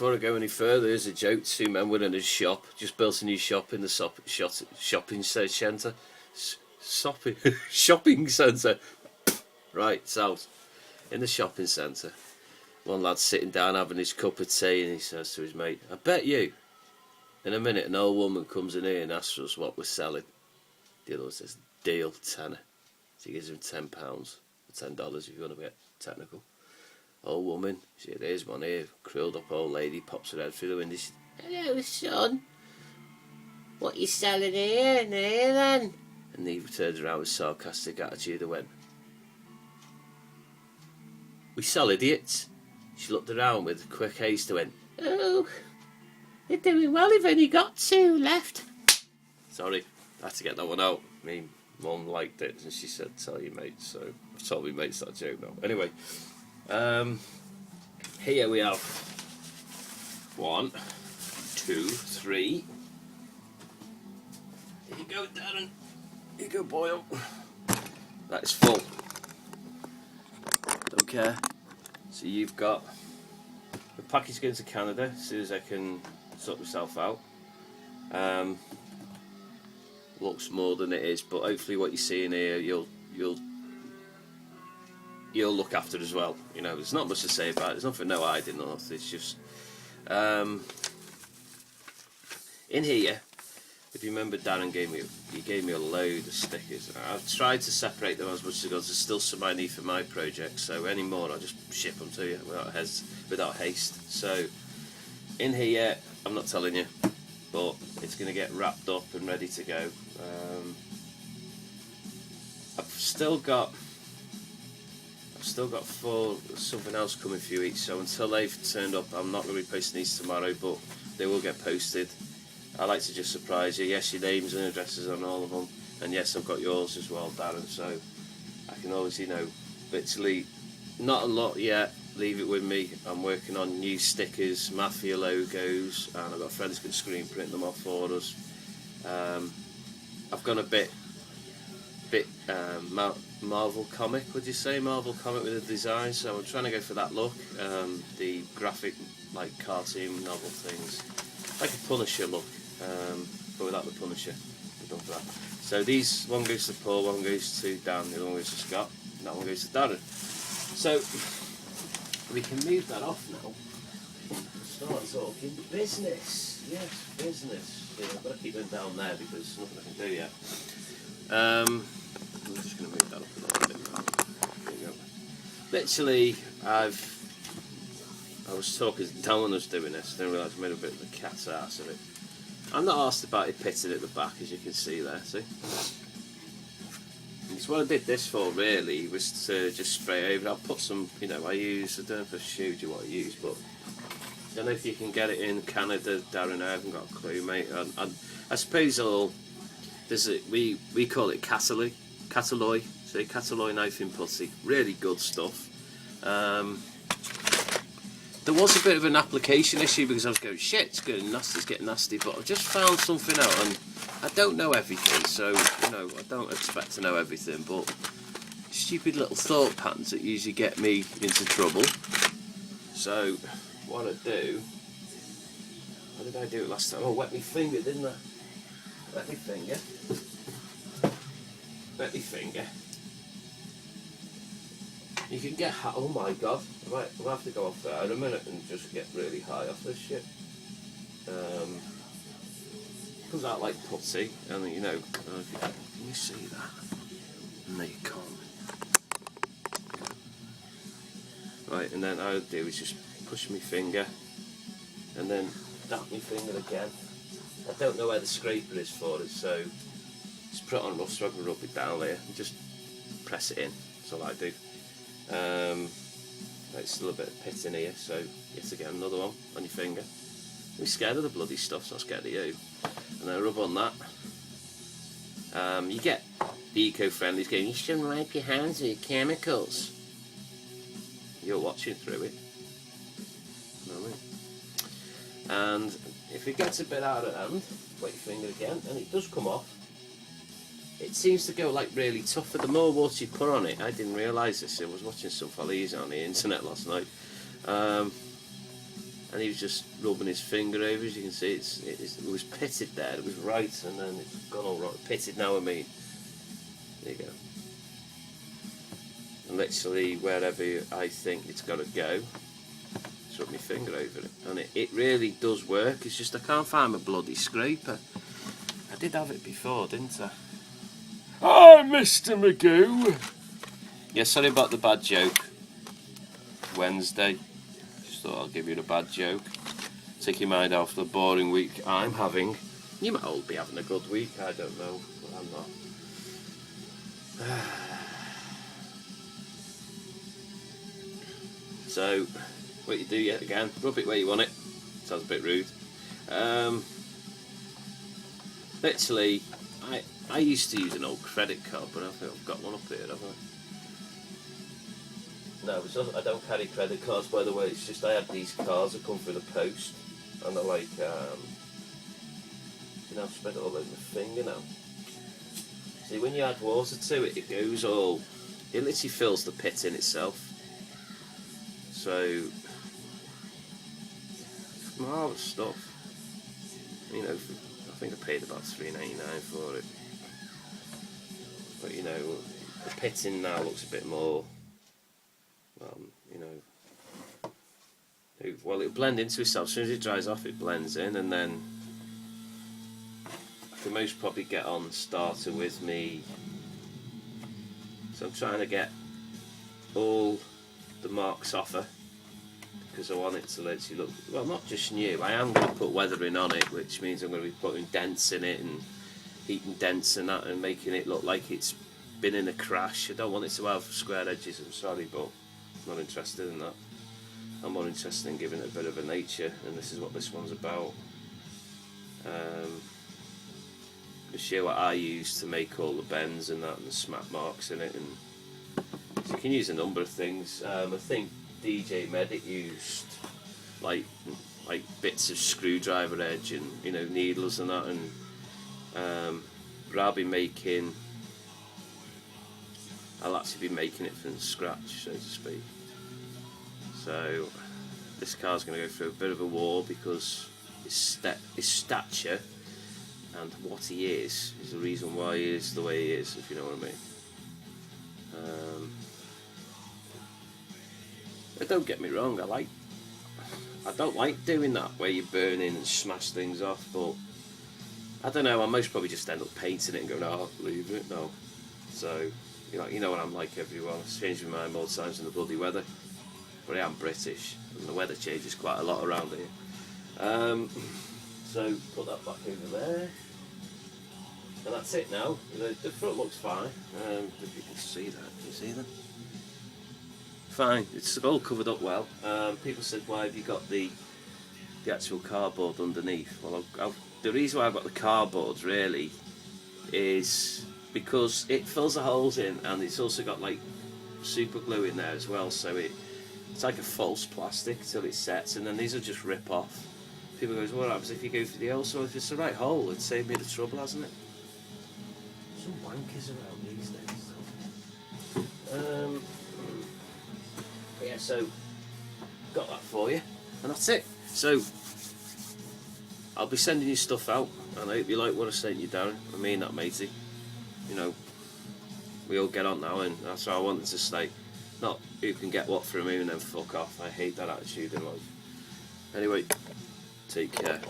before I go any further, here's a joke. Two men were in a shop, just built a new shop in the shopping centre. Shopping centre. Right, south. In the shopping centre. One lad's sitting down having his cup of tea and he says to his mate, I bet you, in a minute an old woman comes in here and asks us what we're selling. The other one says, deal, tenner. So he gives him £10, or $10 if you want to get technical. Old woman, she said, here's one here, curled up old lady, pops her head through the window. She said, hello son, what you selling here and here then? And he turned around with sarcastic attitude and went, we sell idiots. She looked around with quick haste and went, oh, you're doing well, you've only got 2 left. Sorry, I had to get that one out. I mean, Mum liked it and she said, tell your mates, so I've told my mates that joke now. Anyway, here we have 1, 2, 3. Here you go, Darren. Here you go, Boyle. That is full. Don't care. So you've got the package going to Canada as soon as I can sort myself out. Looks more than it is, but hopefully what you see in here you'll look after as well. You know, there's not much to say about it. There's nothing no hiding or nothing. It's just in here. If you remember, Darren gave me a load of stickers. I've tried to separate them as much as I got. There's still some I need for my project, so any more I'll just ship them to you without haste. So in here, I'm not telling you, but it's going to get wrapped up and ready to go. I've still got something else coming for you each. So until they've turned up, I'm not going to be posting these tomorrow, but they will get posted. I like to just surprise you. Yes, your names and addresses on all of them, and yes, I've got yours as well, Darren. So I can always, literally, not a lot yet. Leave it with me. I'm working on new stickers, mafia logos, and I've got a friend who's going to screen print them off for us. I've gone a bit Marvel comic. Would you say Marvel comic with the design? So I'm trying to go for that look. The graphic, like cartoon novel things, like a Punisher look. But without the Punisher. We're done for that. So these, one goes to Paul, one goes to Dan, the other one goes to Scott, and that one goes to Darren. So we can move that off now. Start talking business. Yes, business. Yeah, I've got to keep them down there because there's nothing I can do yet. I'm just going to move that up a little bit now. There you go. Literally, I was talking to Dan when I was doing this, didn't realise I made a bit of a cat's ass of it. I'm not asked about it pitted at the back, as you can see there, see? And what I did this for, really, was to just spray over. I'll put some, I don't know if I showed you what I use, but I don't know if you can get it in Canada, Darren, I haven't got a clue, mate. I suppose we call it Catalloy, see, Catalloy knifing putty, really good stuff. There was a bit of an application issue because I was going, shit, it's getting nasty, but I just found something out, and I don't know everything, so, I don't expect to know everything, but stupid little thought patterns that usually get me into trouble. So, what I do, how did I do it last time? Oh, wet my finger, didn't I? Wet my finger. You can get oh my god, I'll have to go off there in a minute and just get really high off this shit. Comes out like putty, and can you see that? No, you can't. Right, and then all I do is just push my finger, and then dab my finger again. I don't know where the scraper is for it, so just put it on rough, so I can rub it down there, and just press it in, that's all I do. There's still a bit of pit in here, so yet again another one on your finger. I'm scared of the bloody stuff, so I'm scared of you. And then rub on that. You get the eco-friendlies going, you shouldn't wipe your hands with chemicals. You're watching through it. You know what I mean? And if it gets a bit out of hand, wet your finger again, and it does come off. It seems to go like really tough. The more water you put on it, I didn't realise this. I was watching some fella use it on the internet last night. and he was just rubbing his finger over. As you can see, it was pitted there. It was right, and then it's gone all right. Pitted now, I mean. There you go. And literally wherever I think it's got to go, just rub my finger over it, and it really does work. It's just I can't find my bloody scraper. I did have it before, didn't I? Oh, Mr. Magoo. Yeah, sorry about the bad joke. Wednesday. Just thought I'll give you the bad joke. Take your mind off the boring week I'm having. You might all be having a good week, I don't know, but I'm not. So, what you do yet again, rub it where you want it. Sounds a bit rude. Literally, I used to use an old credit card, but I think I've got one up here, haven't I? No, I don't carry credit cards, by the way. It's just I had these cards that come through the post, and they're like, you know, spread it all over my finger now. See, when you add water to it, it goes all, it literally fills the pit in itself. So, marvellous stuff. You know, I think I paid about $3.99 for it. But you know, the pitting now looks a bit more, you know, well, it'll blend into itself. As soon as it dries off, it blends in, and then I can most probably get on starter with me. So I'm trying to get all the marks off her, because I want it to literally look, well, not just new. I am going to put weathering on it, which means I'm going to be putting dents in it and heating dents and that, and making it look like it's been in a crash. I don't want it to have square edges, I'm sorry, but I'm not interested in that. I'm more interested in giving it a bit of a nature, and this is what this one's about. To show what I use to make all the bends and that, and the smack marks in it, and so you can use a number of things. I think DJ Medic used like bits of screwdriver edge and, you know, needles and that, and but I'll actually be making it from scratch, so to speak. So this car's going to go through a bit of a war, because his stature and what he is the reason why he is the way he is, if you know what I mean. But don't get me wrong, I don't like doing that where you burn in and smash things off, but I don't know, I most probably just end up painting it and going, oh, leave it, no. So, you know what I'm like, everyone. I've changed my mind more times than the bloody weather, but I am British, and the weather changes quite a lot around here. So put that back over there, and that's it now. The front looks fine. If you can see that, can you see that? Fine, it's all covered up well. People said, why have you got the actual cardboard underneath? Well, the reason why I've got the cardboard really is because it fills the holes in, and it's also got like super glue in there as well, so it's like a false plastic till it sets, and then these will just rip off. People go, what happens if you go through the hole? So if it's the right hole, it'd save me the trouble, hasn't it? Some wankers around these days, though. But yeah, so got that for you, and that's it. So I'll be sending you stuff out, and I hope you like what I sent you, Darren. I mean that, matey. You know, we all get on now, and that's how I wanted to say. Not who can get what from who and then fuck off. I hate that attitude in life. Anyway, take care.